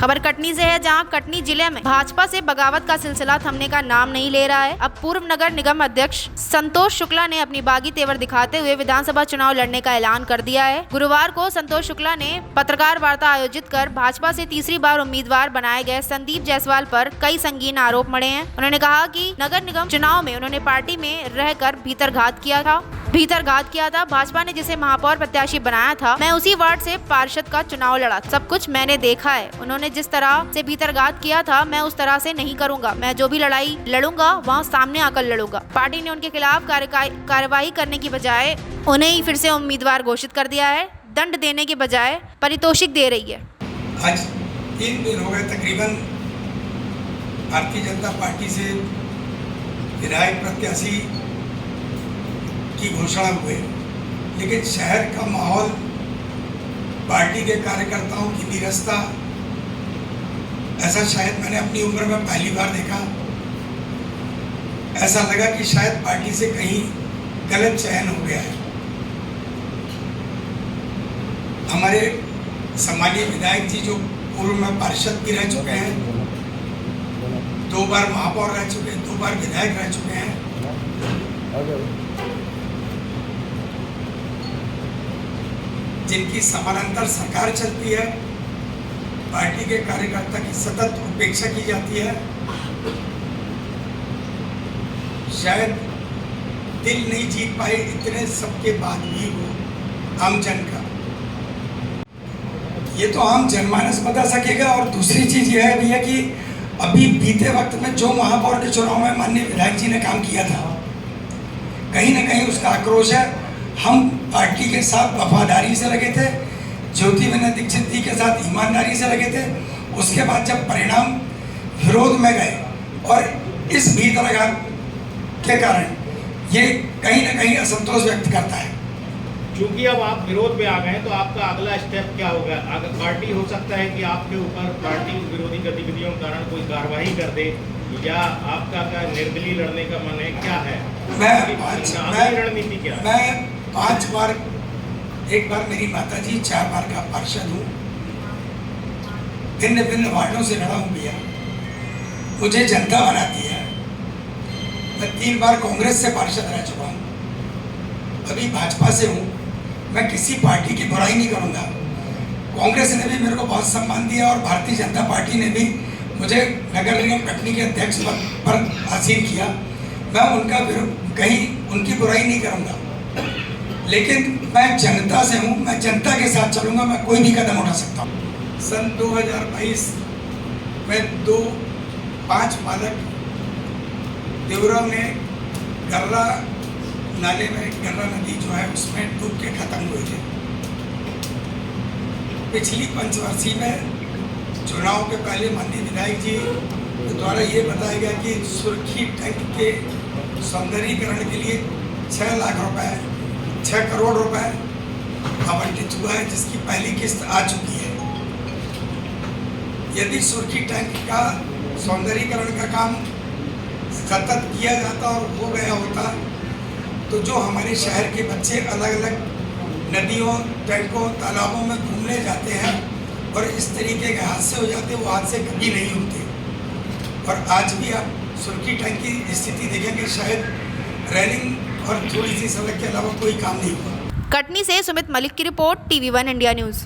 खबर कटनी से है, जहां कटनी जिले में भाजपा से बगावत का सिलसिला थमने का नाम नहीं ले रहा है। अब पूर्व नगर निगम अध्यक्ष संतोष शुक्ला ने अपनी बागी तेवर दिखाते हुए विधानसभा चुनाव लड़ने का ऐलान कर दिया है। गुरुवार को संतोष शुक्ला ने पत्रकार वार्ता आयोजित कर भाजपा से तीसरी बार उम्मीदवार बनाए गए संदीप जायसवाल पर कई संगीन आरोप मढ़े हैं। उन्होंने कहा कि नगर निगम चुनाव में उन्होंने पार्टी में रहकर भीतरघात किया था। भाजपा ने जिसे महापौर प्रत्याशी बनाया था, मैं उसी वार्ड से पार्षद का चुनाव लड़ा। सब कुछ मैंने देखा है। उन्होंने जिस तरह से भीतरघात किया था, मैं उस तरह से नहीं करूंगा। मैं जो भी लड़ाई लड़ूंगा वहाँ सामने आकर लड़ूंगा। पार्टी ने उनके खिलाफ कार्यवाही करने की बजाय उन्हें ही फिर से उम्मीदवार घोषित कर दिया है। दंड देने के बजाय पारितोषिक दे रही है। आज 3 दिन हो गए तकरीबन भारतीय जनता पार्टी से विधायक प्रत्याशी की घोषणा हुए, लेकिन शहर का माहौल, पार्टी के कार्यकर्ताओं की विरसता, ऐसा शायद मैंने अपनी उम्र में पहली बार देखा। ऐसा लगा कि शायद पार्टी से कहीं गलत चयन हो गया है। हमारे सम्मानीय विधायक जी जो पूर्व में पार्षद भी रह चुके हैं, 2 बार महापौर रह चुके हैं, 2 बार विधायक रह चुके हैं, जिनकी समानांतर सरकार चलती है, पार्टी के कार्यकर्ता की सतत उपेक्षा की जाती है, शायद दिल नहीं जीत पाए इतने सबके बाद भी वो आम जन का, ये तो आम जनमानस बता सकेगा। और दूसरी चीज यह है भैया कि अभी बीते वक्त में जो महापौर के चुनाव में माननीय विधायक जी ने काम किया था, कहीं ना कहीं उसका आक्रोश है। हम पार्टी के साथ वफादारी से लगे थे, ज्योति विनय दीक्षित जी के साथ ईमानदारी से लगे थे। उसके बाद जब परिणाम विरोध में गए और इस भीतरघात के कारण ये कहीं ना कहीं असंतोष व्यक्त करता है। क्योंकि अब आप विरोध में आ गए तो आपका अगला स्टेप क्या होगा? अगर पार्टी हो सकता है कि आपके ऊपर पार्टी विरोधी गतिविधियों के कारण कोई कार्रवाई कर दे, या आपका क्या निर्दलीय लड़ने का मन है, क्या है रणनीति क्या है? मैं 5 बार, एक बार मेरी माताजी 4 बार का पार्षद हूँ, भिन्न वार्डों से लड़ा हूँ भैया। मुझे जनता बनाती है। मैं 3 बार कांग्रेस से पार्षद रह चुका हूँ, अभी भाजपा से हूँ। मैं किसी पार्टी की बुराई नहीं करूँगा। कांग्रेस ने भी मेरे को बहुत सम्मान दिया और भारतीय जनता पार्टी ने भी मुझे नगर निगम कटनी के अध्यक्ष पद पर आसीन किया। मैं उनका कहीं उनकी बुराई नहीं करूँगा, लेकिन मैं जनता से हूँ, मैं जनता के साथ चलूँगा। मैं कोई भी कदम उठा सकता हूँ। सन 2022 में 5 बालक देवरा में गर्रा नाले में, गर्रा नदी जो है उसमें डूब के खत्म हुए थे। पिछली पंचवर्षीय में चुनाव के पहले माननीय विधायक जी द्वारा ये बताया गया कि सुर्खी टैंक के सौंदर्यीकरण के लिए 6 लाख रुपए, 6 करोड़ रुपए आवंटित हुआ है, जिसकी पहली किस्त आ चुकी है। यदि सुर्खी टैंक का सौंदर्यीकरण का काम सतत किया जाता और हो गया होता, तो जो हमारे शहर के बच्चे अलग अलग नदियों, टैंकों, तालाबों में घूमने जाते हैं और इस तरीके के हादसे हो जाते, वो हादसे कभी नहीं होते। और आज भी आप सुर्खी टैंक की स्थिति देखेंगे, शायद रेलिंग और थोड़ी सी सड़क के अलावा कोई काम नहीं हुआ। कटनी से सुमित मलिक की रिपोर्ट, TV1 इंडिया न्यूज।